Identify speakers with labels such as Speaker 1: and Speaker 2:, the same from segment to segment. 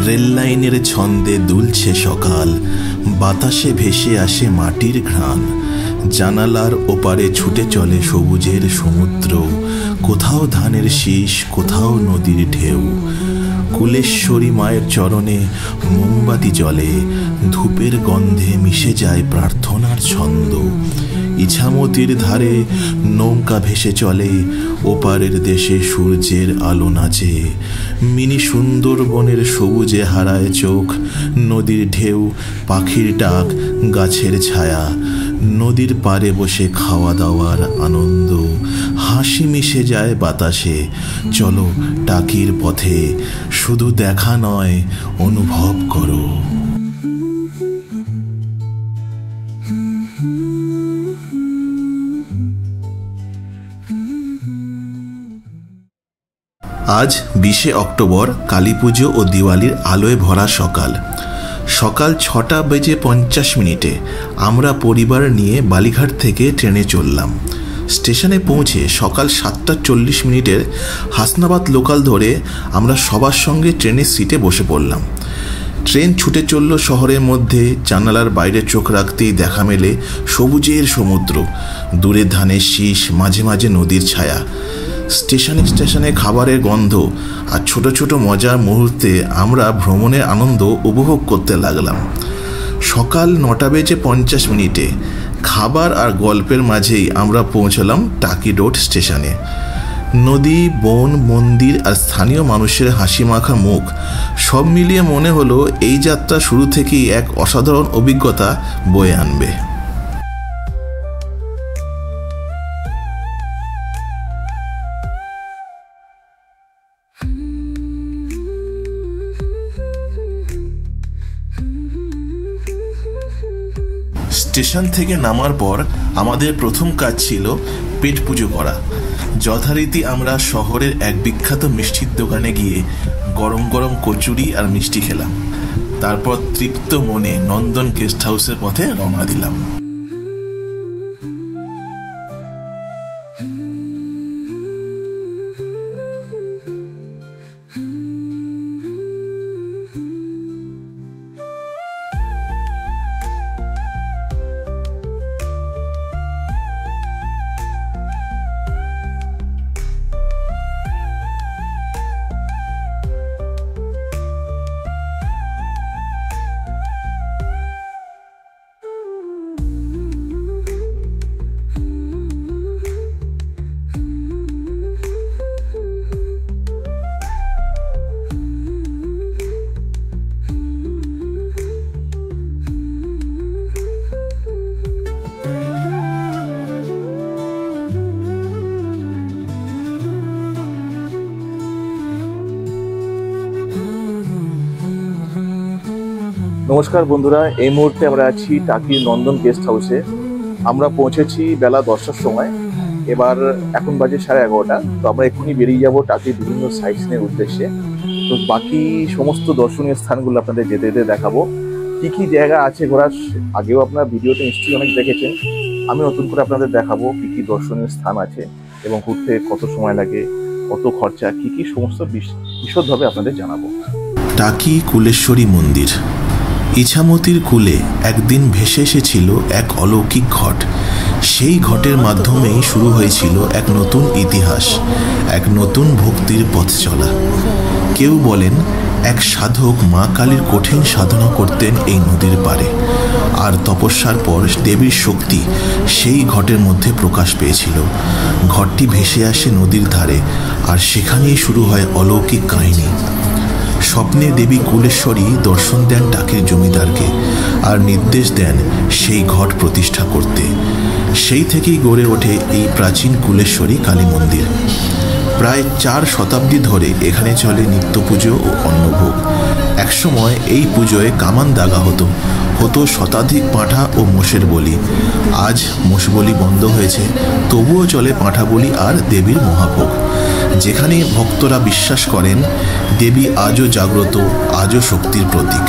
Speaker 1: Rail লাইনের ছন্দে দুলছে সকাল, বাতাসে ভেসে আসে মাটির ঘ্রাণ। জানালার ওপারে ছুটে চলে সবুজের সমুদ্র, কোথাও ধানের শীষ, কোথাও নদীর ঢেউ। কুলেশ্বরী মায়ের চরণে মোমবাতি জ্বলে, ধূপের গন্ধে মিশে যায় প্রার্থনার ছন্দ। ইছামতির ধারে নৌকা ভেসে চলে, ওপারের দেশে সূর্যের আলো নাচে। মিনি সুন্দরবনের সবুজে হারায় চোখ, নদীর ঢেউ, পাখির ডাক, গাছের ছায়া। নদীর পাড়ে বসে খাওয়া দাওয়ার আনন্দ, হাসি মিশে যায় বাতাসে। চলো টাকির পথে, শুধু দেখা নয়, অনুভব করো। আজ 20শে অক্টোবর, কালী পুজো ও দিওয়ালির আলোয় ভরা সকাল। সকাল 6:50 আমরা পরিবার নিয়ে বালিঘাট থেকে ট্রেনে চললাম। স্টেশনে পৌঁছে সকাল 7:40 হাসনাবাদ লোকাল ধরে আমরা সবার সঙ্গে ট্রেনের সিটে বসে পড়লাম। ট্রেন ছুটে চলল শহরের মধ্যে। জানালার বাইরে চোখ রাখতেই দেখা মেলে সবুজের সমুদ্র, দূরে ধানের শীষ, মাঝে মাঝে নদীর ছায়া। স্টেশনে স্টেশনে খাবারের গন্ধ আর ছোট ছোট মজার মুহূর্তে আমরা ভ্রমণের আনন্দ উপভোগ করতে লাগলাম। সকাল 9:50 খাবার আর গল্পের মাঝেই আমরা পৌঁছলাম টাকি রোড স্টেশনে। নদী, বন, মন্দির আর স্থানীয় মানুষের হাসি মাখা মুখ, সব মিলিয়ে মনে হলো এই যাত্রা শুরু থেকেই এক অসাধারণ অভিজ্ঞতা বয়ে আনবে। স্টেশন থেকে নামার পর আমাদের প্রথম কাজ ছিল পেট পুজো করা। যথারীতি আমরা শহরের এক বিখ্যাত মিষ্টির দোকানে গিয়ে গরম গরম কচুরি আর মিষ্টি খেলাম। তারপর তৃপ্ত মনে নন্দন গেস্ট হাউসের পথে রওনা দিলাম।
Speaker 2: নমস্কার বন্ধুরা, এই মুহূর্তে আমরা আছি টাকির নন্দন গেস্ট হাউসে। আমরা পৌঁছেছি বেলা 10টার সময়। এবার এখন বাজে 11:30। তো আমরা এক্ষুনি বেরিয়ে যাব টাকির বিভিন্ন সাইট সিনের উদ্দেশ্যে। তো বাকি সমস্ত দর্শনীয় স্থানগুলো আপনাদের যেতে যেতে দেখাবো। কী কী জায়গা আছে ঘোরার, আগেও আপনারা ভিডিওতে নিশ্চয়ই অনেক দেখেছেন। আমি নতুন করে আপনাদের দেখাবো কী কী দর্শনীয় স্থান আছে এবং ঘুরতে কত সময় লাগে, কত খরচা, কী কী সমস্ত বিশদভাবে আপনাদের জানাবো।
Speaker 1: টাকি কুলেশ্বরী মন্দির। ইছামতির কূলে একদিন ভেসে এসেছিল এক অলৌকিক ঘট। সেই ঘটের মাধ্যমেই শুরু হয়েছিল এক নতুন ইতিহাস, এক নতুন ভক্তির পথ চলা। কেউ বলেন এক সাধক মা কালীর কঠিন সাধনা করতেন এই নদীর পাড়ে, আর তপস্যার পর দেবীর শক্তি সেই ঘটের মধ্যে প্রকাশ পেয়েছিল। ঘটটি ভেসে আসে নদীর ধারে, আর সেখানেই শুরু হয় অলৌকিক কাহিনী। স্বপ্নে দেবী কুলেশ্বরী দর্শন দেন টাকির জমিদারকে আর নির্দেশ দেন সেই ঘট প্রতিষ্ঠা করতে। সেই থেকেই গড়ে ওঠে এই প্রাচীন কুলেশ্বরী কালী মন্দির। প্রায় 4 শতাব্দী ধরে এখানে চলে নিত্য পুজো ও অন্নভোগ। একসময় এই পুজোয় কামান দাগা হতো, শতাধিক পাঁঠা ও মোষের বলি। আজ মোষ বলি বন্ধ হয়েছে, তবুও চলে পাঁঠা বলি আর দেবীর মহাভোগ। যেখানে ভক্তরা বিশ্বাস করেন দেবী আজও জাগ্রত, আজও শক্তির প্রতীক।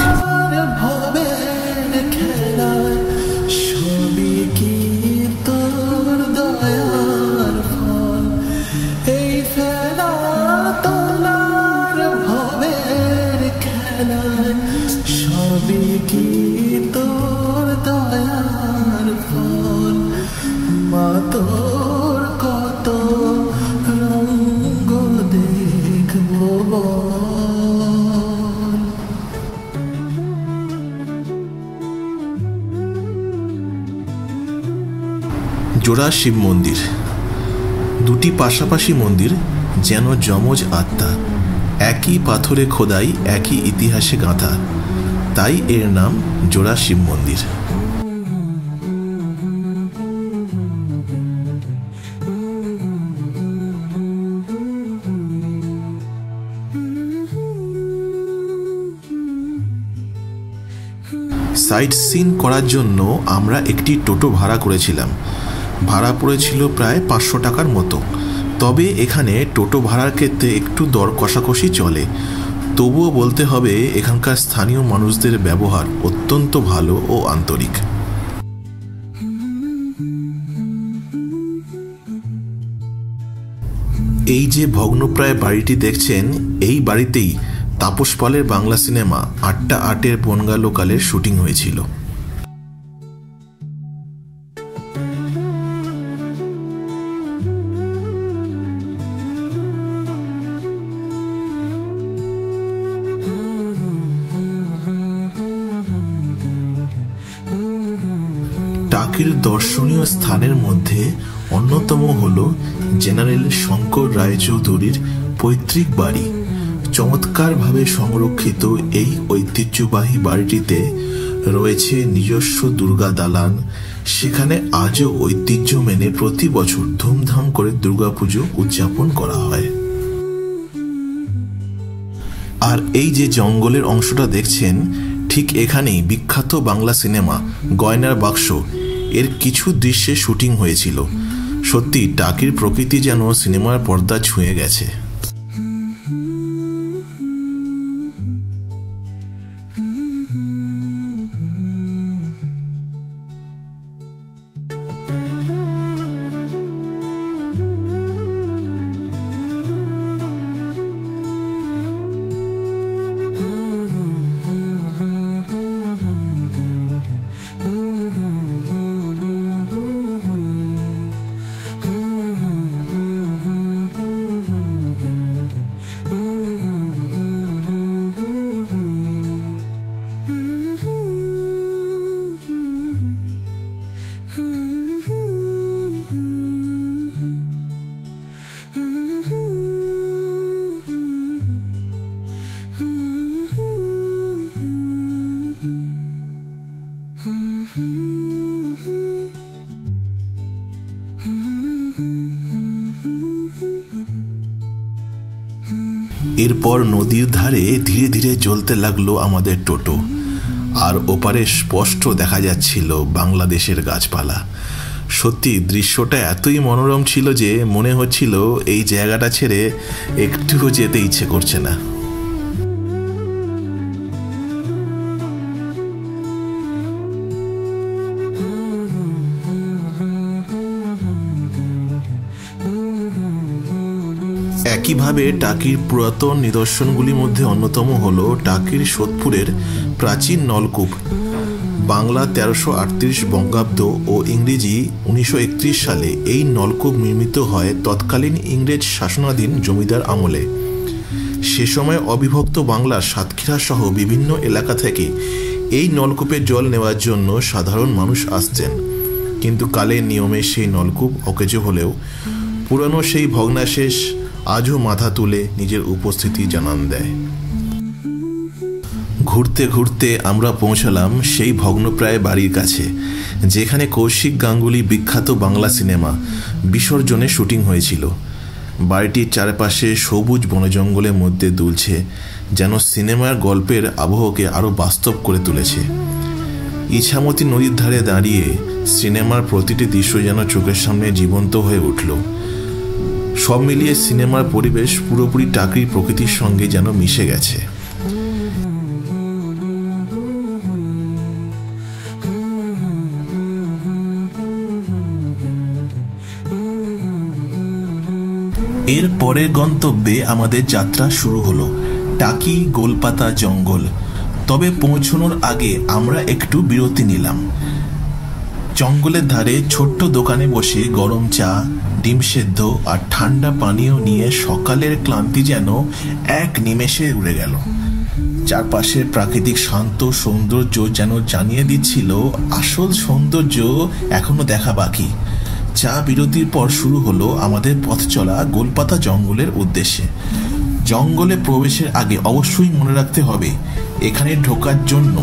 Speaker 1: জোড়া শিব মন্দির। দুটি পাশাপাশি মন্দির, যেন যমজ আত্মা, একই পাথরে খোদাই, একই ইতিহাসে গাঁথা, তাই এর নাম জোড়া শিব মন্দির। সাইট সিন করার জন্য আমরা একটি টোটো ভাড়া করেছিলাম। ভাড়া পড়েছিল প্রায় 500 টাকার মতো। তবে এখানে টোটো ভাড়ার ক্ষেত্রে একটু দর কষাকষি চলে। তবুও বলতে হবে এখানকার স্থানীয় মানুষদের ব্যবহার অত্যন্ত ভালো ও আন্তরিক। এই যে ভগ্নপ্রায় বাড়িটি দেখছেন, এই বাড়িতেই তাপস পালের বাংলা সিনেমা 8টা 8-এর বনগা লোকালের শুটিং হয়েছিল। টাকির দর্শনীয় স্থানের মধ্যে অন্যতম হল জেনারেল শঙ্কর রায়চৌধুরীর পৈতৃক বাড়ি। চমৎকারভাবে সংরক্ষিত এই ঐতিহ্যবাহী বাড়িটিতে রয়েছে নিজস্ব দুর্গা দালান। সেখানে আজও ঐতিহ্য মেনে প্রতি বছর ধুমধাম করে দুর্গাপুজো উদযাপন করা হয়। আর এই যে জঙ্গলের অংশটা দেখছেন, ঠিক এখানেই বিখ্যাত বাংলা সিনেমা গয়নার বাক্স এর কিছু দৃশ্যে শুটিং হয়েছিল। সত্যি টাকির প্রকৃতি যেন সিনেমার পর্দা ছুঁয়ে গেছে। এরপর নদীর ধারে ধীরে ধীরে চলতে লাগলো আমাদের টোটো। আর ওপারে স্পষ্ট দেখা যাচ্ছিল বাংলাদেশের গাছপালা। সত্যি দৃশ্যটা এতই মনোরম ছিল যে মনে হচ্ছিল এই জায়গাটা ছেড়ে একটুও যেতে ইচ্ছে করছে না। একইভাবে টাকির পুরাতন নিদর্শনগুলির মধ্যে অন্যতম হল টাকির সোদপুরের প্রাচীন নলকূপ। বাংলা 1338 বঙ্গাব্দ ও ইংরেজি 1931 সালে এই নলকূপ নির্মিত হয় তৎকালীন ইংরেজ শাসনাধীন জমিদার আমলে। সে সময় অবিভক্ত বাংলার সাতক্ষীরা সহ বিভিন্ন এলাকা থেকে এই নলকূপের জল নেওয়ার জন্য সাধারণ মানুষ আসতেন। কিন্তু কালের নিয়মে সেই নলকূপ অকেজো হলেও পুরানো সেই ভগ্নাশেষ আজও মাথা তুলে নিজের উপস্থিতি জানান দেয়। ঘুরতে ঘুরতে আমরা পৌঁছালাম সেই ভগ্নপ্রায় বাড়ির কাছে, যেখানে কৌশিক গাঙ্গুলি বিখ্যাত বাংলা সিনেমা বিসর্জনে শুটিং হয়েছিল। বাড়িটির চারপাশে সবুজ বনজঙ্গলের মধ্যে দুলছে, যেন সিনেমার গল্পের আবহকে আরও বাস্তব করে তুলেছে। ইছামতি নদীর ধারে দাঁড়িয়ে সিনেমার প্রতিটি দৃশ্য যেন চোখের সামনে জীবন্ত হয়ে উঠল। সব মিলিয়ে সিনেমার পরিবেশ পুরোপুরি টাকির প্রকৃতির সঙ্গে যেন মিশে গেছে। এর পরের গন্তব্যে আমাদের যাত্রা শুরু হলো টাকি গোলপাতা জঙ্গল। তবে পৌঁছানোর আগে আমরা একটু বিরতি নিলাম। জঙ্গলের ধারে ছোট্ট দোকানে বসে গরম চা, ডিম সেদ্ধ আর ঠান্ডা পানীয় নিয়ে সকালের ক্লান্তি যেন এক নিমেষে উড়ে গেল। চারপাশের প্রাকৃতিক শান্ত সৌন্দর্য যেন জানিয়ে দিচ্ছিল আসল সৌন্দর্য এখনো দেখা বাকি। চা বিরতির পর শুরু হলো আমাদের পথ চলা গোলপাতা জঙ্গলের উদ্দেশ্যে। জঙ্গলে প্রবেশের আগে অবশ্যই মনে রাখতে হবে এখানে ঢোকার জন্য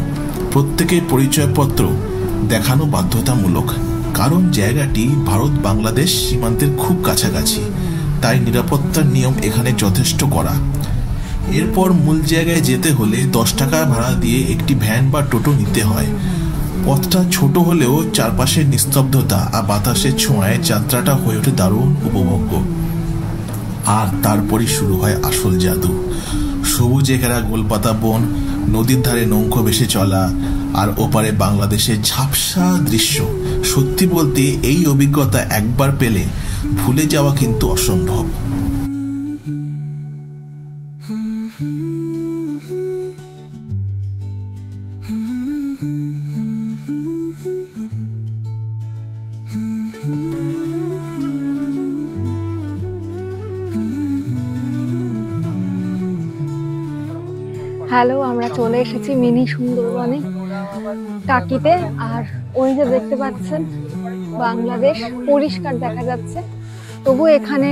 Speaker 1: প্রত্যেকের পরিচয়পত্র দেখানো বাধ্যতামূলক, কারণ জায়গাটি ভারত বাংলাদেশ সীমান্তের খুব কাছাকাছি, তাই নিরাপত্তার নিয়ম এখানে যথেষ্ট কড়া। এরপর মূল জায়গায় যেতে হলে 10 টাকা ভাড়া দিয়ে একটি ভ্যান বা টোটো নিতে হয়। পথটা ছোট হলেও চারপাশের নিস্তব্ধতা আর বাতাসের ছোঁয়ায় যাত্রাটা হয়ে ওঠে দারুণ উপভোগ্য। আর তারপরই শুরু হয় আসল জাদু। সবুজে ঘেরা গোলপাতা বন, নদীর ধারে নৌকো ভেসে চলা, আর ওপারে বাংলাদেশের ঝাপসা দৃশ্য। সত্যি বলতে এই অভিজ্ঞতা একবার পেলে ভুলে যাওয়া কিন্তু অসম্ভব।
Speaker 3: হ্যালো, আমরা চলে এসেছি মিনি সুন্দরবনে টাকিতে। আর ওই যে দেখতে পাচ্ছেন বাংলাদেশ পরিষ্কার দেখা যাচ্ছে, তবু এখানে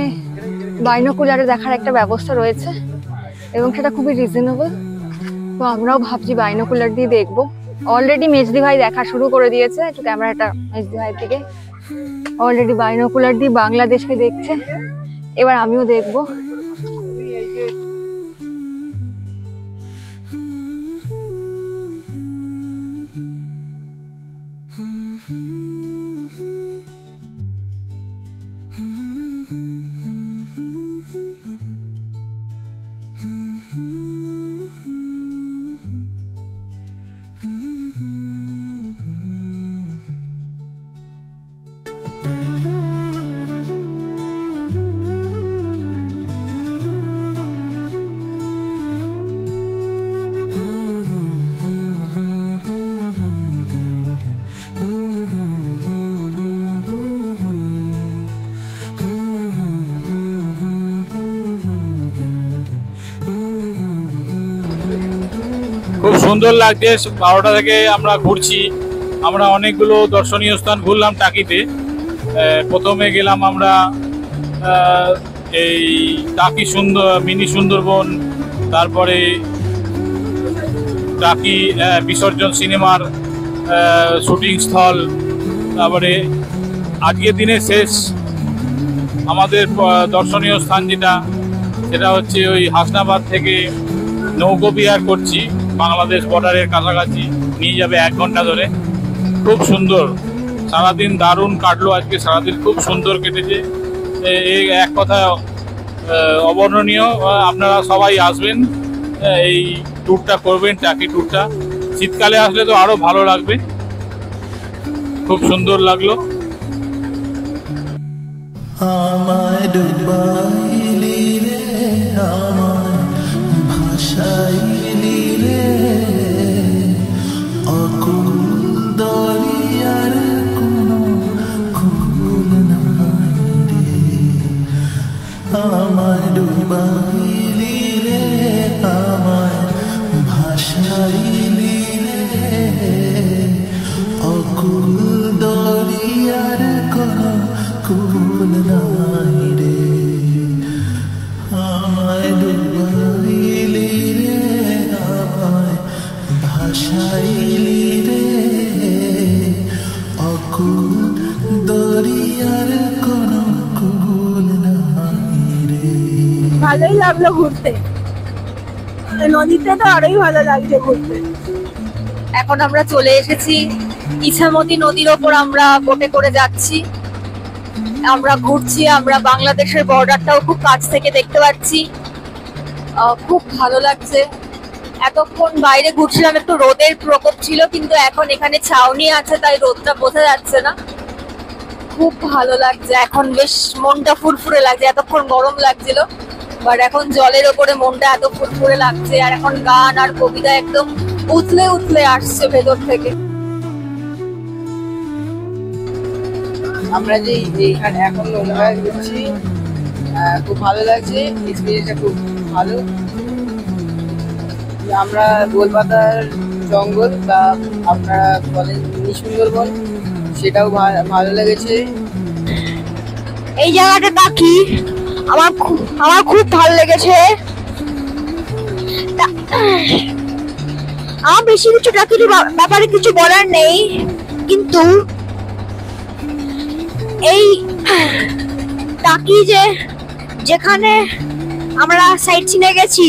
Speaker 3: বাইনোকুলারে দেখার একটা ব্যবস্থা রয়েছে এবং সেটা খুবই রিজনেবল। তো আমরাও ভাবছি বাইনোকুলার দিয়ে দেখবো। অলরেডি মেজদি ভাই দেখা শুরু করে দিয়েছে, একটু ক্যামেরাটা মেজদি ভাইয়ের দিকে। অলরেডি বাইনোকুলার দিয়ে বাংলাদেশকে দেখছে, এবার আমিও দেখবো।
Speaker 4: খুব সুন্দর লাগছে। 12টা থেকে আমরা ঘুরছি, আমরা অনেকগুলো দর্শনীয় স্থান ঘুরলাম টাকিতে। প্রথমে গেলাম আমরা এই টাকি মিনি সুন্দরবন, তারপরে টাকি বিসর্জন সিনেমার শুটিং স্থল, তারপরে আজকের দিনে শেষ আমাদের দর্শনীয় স্থান সেটা হচ্ছে ওই হাসনাবাদ থেকে নৌকো বিহার করছি, বাংলাদেশ বর্ডারের কাছাকাছি নিয়ে যাবে 1 ঘন্টা ধরে। খুব সুন্দর, সারাদিন দারুণ কাটলো আজকে, সারাদিন খুব সুন্দর কেটেছে। এই এক কথা অবর্ণনীয়। আপনারা সবাই আসবেন, এই ট্যুরটা করবেন, টাকি ট্যুরটা। শীতকালে আসলে তো আরো ভালো লাগবে, খুব সুন্দর লাগলো।
Speaker 1: আমায় ডুবাইলি রে, আমায় ভাসাইলি রে, অকুল দরিয়ার কোনো কুল নাই রে। আমায় ডুবাইলি রে, আমায় ভাসাইলি রে, অকুল দরিয়ার কোনো কুল নাই রে। আমায় ডুবাইলি রে, আমায় ভাসাইলি রে, অকুল দরিয়ার কোনো কুল নাই রে।
Speaker 5: ভালোই লাগলো ঘুরতে, নদীতে তো আরোই ভালো লাগছে ঘুরতে।
Speaker 3: এখন আমরা চলে এসেছি ইছামতি নদীর ওপর, আমরা বোটে করে যাচ্ছি, আমরা ঘুরছি, আমরা বাংলাদেশের বর্ডারটাও খুব কাছ থেকে দেখতে পাচ্ছি। খুব ভালো লাগছে। এতক্ষণ বাইরে ঘুরছিলাম, একটু রোদের প্রকোপ ছিল, কিন্তু এখন এখানে ছাউনি আছে তাই রোদটা বোঝা যাচ্ছে না। খুব ভালো লাগছে, এখন বেশ মনটা ফুরফুরে লাগছে। এতক্ষণ গরম লাগছিল, বাট এখন জলের ওপরে মনটা এত ফুরফুরে লাগছে। আর এখন গান আর কবিতা একদম উতলে উতলে আসছে ভেতর থেকে।
Speaker 5: আমরা যে এইখানে এখন নৌকায় ঘুরছি, খুব ভালো লাগছে, এক্সপিরিয়েন্সটা খুব ভালো। আমরা গোলপাতার জঙ্গল বা আপনারা বলেন মিনি সুন্দরবন, সেটাও ভালো লেগেছে।
Speaker 3: এই জায়গাটা টাকি আমার খুব ভালো লেগেছে। আমার বেশি কিছু টাকির ব্যাপারে কিছু বলার নেই, কিন্তু এই টাকি যেখানে আমরা সাইট সিনে গেছি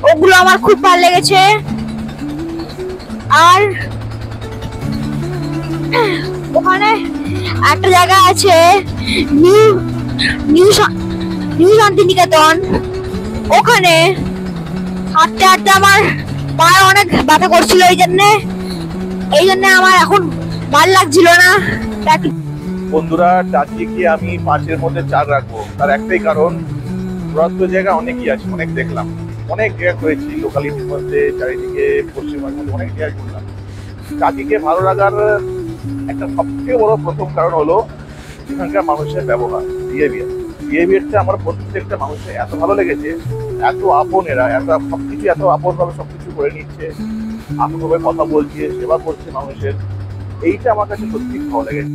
Speaker 3: ওগুলো আমার খুব ভালো লেগেছে। আর ওখানে একটা জায়গা আছে নিউ শান্তিনিকেতন, ওখানে হাঁটতে হাঁটতে আমার পায়ে অনেক ব্যথা করছিল, এই জন্য আমার এখন ভালো লাগছিল না।
Speaker 2: বন্ধুরা, টাকিকে আমি 5-এর মধ্যে 4 রাখবো। তার একটাই কারণ, ঘোরার জায়গা অনেকই আছে, অনেক দেখলাম, অনেক জায়গা করেছি লোকালিটির মধ্যে, চারিদিকে পশ্চিমবঙ্গের মধ্যে অনেক জায়গা করলাম। টাকিকে ভালো লাগার একটা সবথেকে বড় প্রথম কারণ হলো এখানকার মানুষের ব্যবহার, বিহেভিয়ারটা আমার প্রত্যেকটা মানুষের এত ভালো লেগেছে, এত আপন এরা, সবকিছু এত আপন ভাবে সবকিছু করে নিচ্ছে, আপনভাবে কথা বলছে, সেবা করছে মানুষের, এইটা আমার কাছে সত্যি ভালো লেগেছে।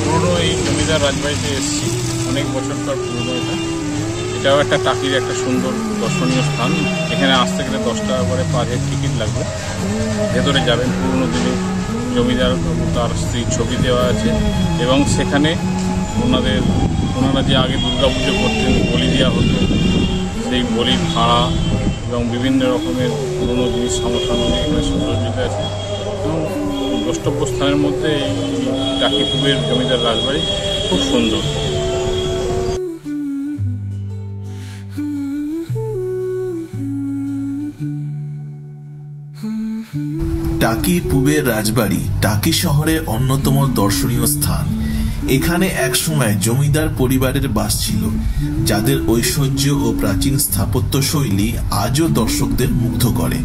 Speaker 4: পুরোনো এই জমিদার রাজবাড়িতে এসেছি, অনেক বছরকার পুরোনো। এটাও একটা টাকির একটা সুন্দর দর্শনীয় স্থান। এখানে আসতে গেলে 10 টাকা করে পার হেড টিকিট লাগবে। ভেতরে যাবেন, পুরোনো দিনে জমিদার তার স্ত্রীর ছবি দেওয়া আছে, এবং সেখানে ওনারা যে আগে দুর্গাপুজো করতেন, বলি দেওয়া হতো, সেই বলির ভাড়া এবং বিভিন্ন রকমের পুরোনো জিনিস সমসাময়িক এখানে সুসজ্জিত আছে। এবং দ্রষ্টব্য স্থানের মধ্যে এই টাকিপুরের জমিদার রাজবাড়ি খুব সুন্দর।
Speaker 1: টাকি পূবের রাজবাড়ি টাকি শহরের অন্যতম দর্শনীয় স্থান। এখানে একসময় জমিদার পরিবারের বাস ছিল, যাদের ঐশ্বর্য ও প্রাচীন স্থাপত্য শৈলী আজও দর্শকদের মুগ্ধ করে।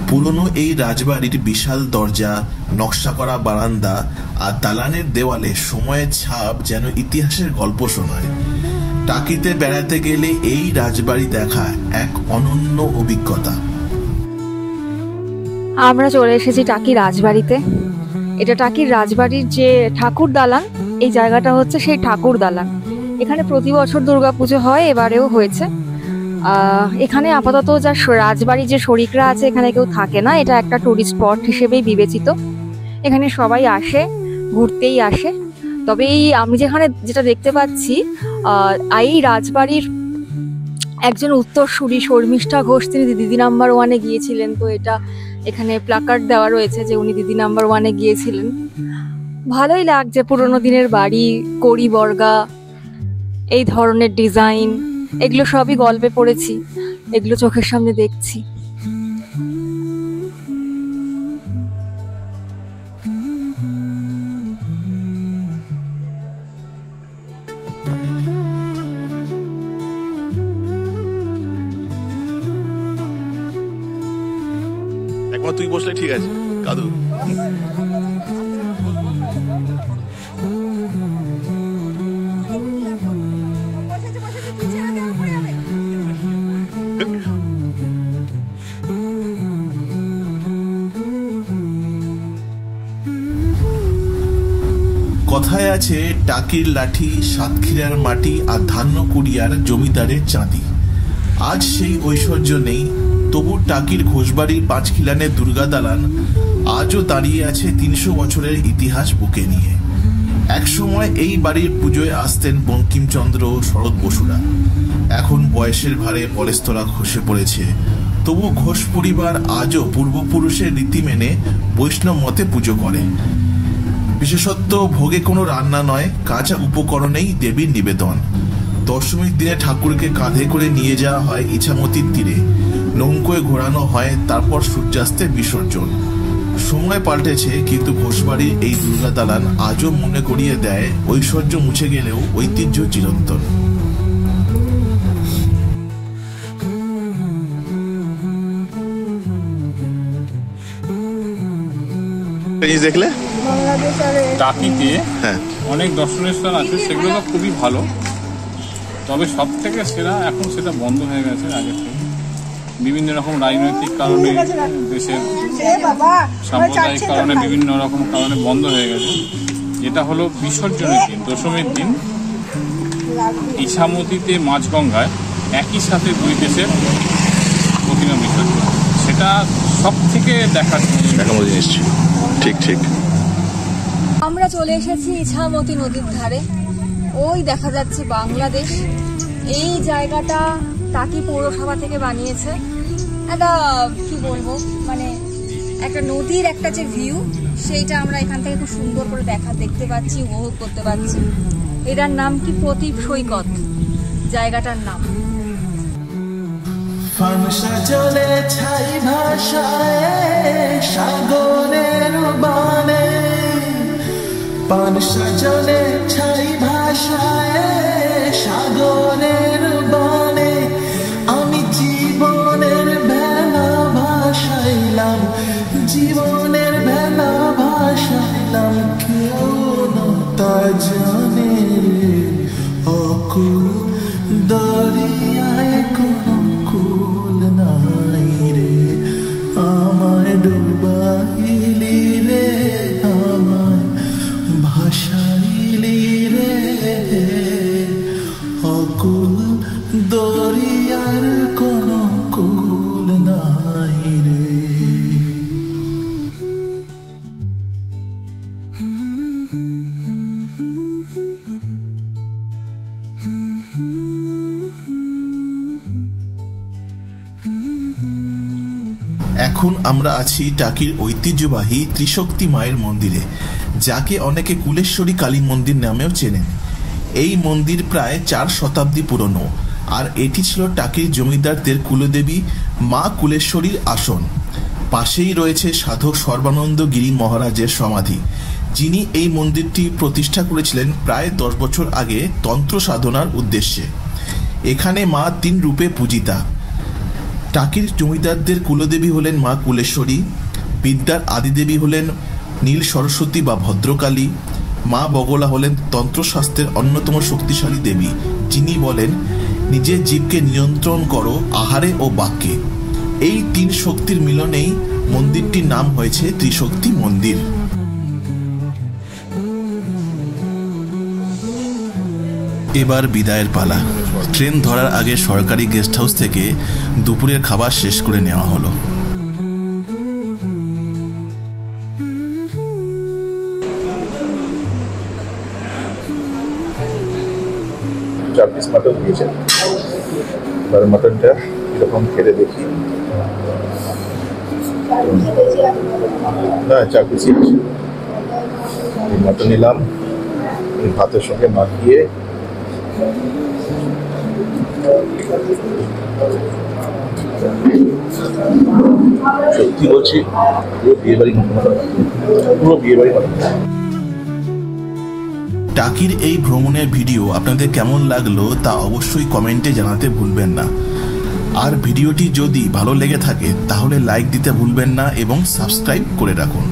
Speaker 1: পুরনো এই রাজবাড়ির বিশাল দরজা, নকশা করা বারান্দা আর দালানের দেওয়ালে সময়ের ছাপ যেন ইতিহাসের গল্প শোনায়। টাকিতে বেড়াতে গেলে এই রাজবাড়ি দেখা এক অনন্য অভিজ্ঞতা।
Speaker 3: আমরা চলে এসেছি টাকির রাজবাড়িতে। এটা টাকির রাজবাড়ির যে ঠাকুর দালান, এই জায়গাটা হচ্ছে সেই ঠাকুর দালান। এখানে প্রতি বছর দুর্গাপুজো হয়, এবারেও হয়েছে। এখানে আপাতত যা রাজবাড়ির যে শরিকরা আছে এখানে কেউ থাকে না, এটা একটা টুরিস্ট স্পট হিসেবেই বিবেচিত। এখানে সবাই আসে, ঘুরতেই আসে। তবে আমি যেটা দেখতে পাচ্ছি, এই রাজবাড়ির একজন উত্তরসূরি শর্মিষ্ঠা ঘোষ, তিনি দিদি নাম্বার 1-এ গিয়েছিলেন। তো এটা এখানে প্লাকার্ড দেওয়া রয়েছে যে উনি দিদি নাম্বার 1-এ গিয়েছিলেন। ভালোই লাগছে, পুরোনো দিনের বাড়ি, কড়ি বর্গা, এই ধরনের ডিজাইন, এগুলো সবই গল্পে পড়েছি, এগুলো চোখের সামনে দেখছি।
Speaker 2: একবার তুই বসলে ঠিক আছে কাদু।
Speaker 1: কথায় আছে, টাকির লাঠি, সাতক্ষীরার মাটি আর ধান্য কুড়িয়ার জমিদারের চাঁদি। আজ সেই ঐশ্বর্য নেই, তবু টাকির ঘোষবাড়ির 5 খিলানের দুর্গা দালান আজও দাঁড়িয়ে আছে 300 বছরের ইতিহাস বুকে নিয়ে। একসময় এই বাড়ির পুজোয় আসতেন বঙ্কিমচন্দ্র ও শরৎ বসুরা। এখন বয়সের ভারে পলেস্তরা খসে পড়েছে, তবু ঘোষ পরিবার আজও পূর্বপুরুষের রীতি মেনে বৈষ্ণব মতে পুজো করে। বিশেষত্ব ভোগে কোনো রান্না নয়, কাঁচা উপকরণেই দেবীর নিবেদন। দশমীর দিনে ঠাকুরকে কাঁধে করে নিয়ে যাওয়া হয় ইছামতির তীরে, নৌকোয় ঘোরানো হয়, তারপর সূর্যাস্তে বিসর্জন। সময় পাল্টেছে, কিন্তু ঘোষবাড়ির এই দুর্গা দালান আজও মনে করিয়ে দেয় ঐশ্বর্য মুছে গেলেও ঐতিহ্য চিরন্তন।
Speaker 2: দেখলে
Speaker 4: টাকিতে অনেক দর্শনীয় স্থান আছে, সেগুলো তো খুবই ভালো। তবে সব থেকে সেরা এখন সেটা বন্ধ হয়ে গেছে আগে থেকে, বিভিন্ন রকম রাজনৈতিক কারণে, দেশের সাম্প্রদায়িক কারণে, বিভিন্ন রকম কারণে বন্ধ হয়ে গেছে। যেটা হলো বিসর্জনের দিন, দশমীর দিন ইছামতিতে মাঝগঙ্গায় একই সাথে দুই দেশের প্রতিমা বিসর্জন, সেটা সব থেকে দেখার
Speaker 2: জিনিস। ঠিক ঠিক।
Speaker 3: আমরা চলে এসেছি ইছামতি নদীর ধারে, ওই দেখা যাচ্ছে বাংলাদেশ। এই জায়গাটা টাকি পৌরসভা থেকে বানিয়েছে। একটা কি বলবো, মানে একটা নদীর একটা যে ভিউ, সেইটা আমরা এখান থেকে খুব সুন্দর করে দেখতে পাচ্ছি, উপভোগ করতে পারছি। এটার নাম কি? প্রতীপ সৈকত জায়গাটার নাম।
Speaker 6: চলে ছাই ভাষায় সাগরের বানে, পান সাজলে ছাই ভাষায় সাগরের বানে, আমি জীবনের ভেলা ভাসাইলাম, জীবনের ভেলা ভাসাইলাম, কেউ না তা জানে অকুল দরিয়ায় কোনো কুল নাই রে, আমায় ডুবাইলি রে, আমায় ভাসাইলি রে, অকুল দরিয়ার কোনো কুল নাই রে।
Speaker 1: এখন আমরা আছি টাকির ঐতিহ্যবাহী ত্রিশক্তি মায়ের মন্দিরে, যাকে অনেকে কুলেশ্বরী কালী মন্দির নামেও চেনেন। এই মন্দির প্রায় 4 শতাব্দী পুরনো, আর এটি ছিল টাকির জমিদারদের কুলদেবী মা কুলেশ্বরীর আসন। পাশেই রয়েছে সাধক সর্বানন্দ গিরি মহারাজের সমাধি, যিনি এই মন্দিরটি প্রতিষ্ঠা করেছিলেন প্রায় 10 বছর আগে তন্ত্র সাধনার উদ্দেশ্যে। এখানে মা 3 রূপে পূজিতা। টাকির জমিদারদের কুলদেবী হলেন মা কুলেশ্বরী, বিদ্যার আদিদেবী হলেন নীল সরস্বতী বা ভদ্রকালী, মা বগলা হলেন তন্ত্রশাস্ত্রের অন্যতম শক্তিশালী দেবী, যিনি বলেন নিজের জীবকে নিয়ন্ত্রণ করো আহারে ও বাক্যে। এই 3 শক্তির মিলনেই মন্দিরটির নাম হয়েছে ত্রিশক্তি মন্দির। এবার বিদায়ের পালা। ট্রেন ধরার আগে সরকারি গেস্ট হাউস থেকে দুপুরের খাবার শেষ করে নেওয়া হলো।
Speaker 2: চার পিস মাটন দিয়েছেন, এবার মাটনটা এরকম খেলে দেখি। না, 4 পিসই আছে। মাটন নিলাম, ভাতের সঙ্গে মাখিয়ে সত্যি বলছি পুরো বিয়ে বাড়ি মতো, পুরো বিয়ে বাড়ি মতো।
Speaker 1: টাকির এই ভ্রমণের ভিডিও আপনাদের কেমন লাগলো তা অবশ্যই কমেন্টে জানাতে ভুলবেন না। আর ভিডিওটি যদি ভালো লেগে থাকে তাহলে লাইক দিতে ভুলবেন না এবং সাবস্ক্রাইব করে রাখুন।